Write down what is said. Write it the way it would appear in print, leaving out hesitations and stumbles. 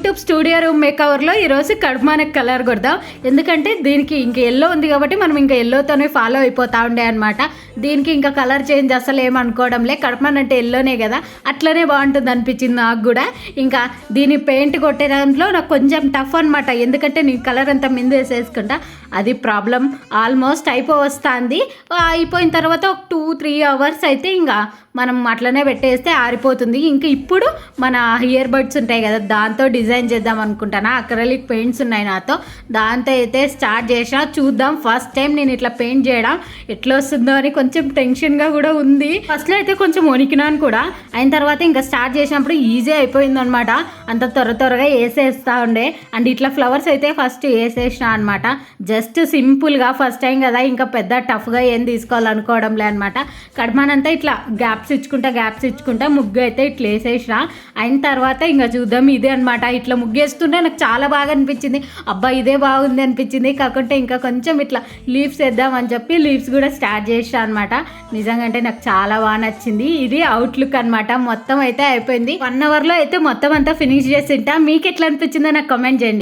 YouTube studio room మేకవర్లో ఈరోజు కడుపుమానకి colour కొడదాం. ఎందుకంటే దీనికి ఇంకా ఎల్లో ఉంది కాబట్టి మనం ఇంకా ఎల్లోతోనే ఫాలో అయిపోతూ ఉండే అనమాట. దీనికి ఇంకా కలర్ చేంజ్ అసలు ఏమనుకోవడంలే, కడుపుమాన్ అంటే ఎల్లోనే కదా, అట్లనే బాగుంటుంది అనిపించింది నాకు కూడా. ఇంకా దీని పెయింట్ కొట్టే దాంట్లో నాకు కొంచెం టఫ్ అనమాట, ఎందుకంటే నేను కలర్ అంతా మీద వేసేసుకుంటా. అది ప్రాబ్లం. ఆల్మోస్ట్ అయిపోవస్తుంది. అయిపోయిన తర్వాత ఒక 2-3 అవర్స్ అయితే ఇంకా మనం అట్లనే పెట్టేస్తే ఆరిపోతుంది. ఇంకా ఇప్పుడు మన ఇయర్ బడ్స్ ఉంటాయి కదా, దాంతో డిజైన్ చేద్దాం అనుకుంటాను. అక్రిలిక్ పెయింట్స్ ఉన్నాయి నాతో, దాంతో అయితే స్టార్ట్ చేసిన. చూద్దాం, ఫస్ట్ టైం నేను ఇట్లా పెయింట్ చేయడం ఎట్లా వస్తుందో అని కొంచెం టెన్షన్గా కూడా ఉంది. ఫస్ట్లో అయితే కొంచెం వణికినాను కూడా, అయిన తర్వాత ఇంకా స్టార్ట్ చేసినప్పుడు ఈజీ అయిపోయింది అనమాట. అంత త్వరగా వేసేస్తూ ఉండే. అండ్ ఇట్లా ఫ్లవర్స్ అయితే ఫస్ట్ వేసేసిన అనమాట. జస్ట్ సింపుల్గా ఫస్ట్ టైం కదా, ఇంకా పెద్ద టఫ్గా ఏం తీసుకోవాలనుకోవడంలే అనమాట. కడుపుమానంతా ఇట్లా గ్యాప్స్ ఇచ్చుకుంటా ముగ్గు అయితే ఇట్లా వేసేసిన. అయిన తర్వాత ఇంకా చూద్దాం, ఇదే అనమాట. ఇట్లా ముగ్గేస్తుంటే నాకు చాలా బాగా అనిపించింది. అబ్బా ఇదే బాగుంది అనిపించింది. కాకుంటే ఇంకా కొంచెం ఇట్లా లీవ్స్ వేద్దాం అని చెప్పి లీవ్స్ కూడా స్టార్ట్ చేసిన అనమాట. నిజంగా అంటే నాకు చాలా బాగా నచ్చింది. ఇది అవుట్లుక్ అనమాట. మొత్తం అయితే అయిపోయింది. 1 అవర్లో అయితే మొత్తం అంతా ఫినిష్ చేసింటా. మీకు ఎట్లా అనిపించిందో నాకు కామెంట్ చేయండి.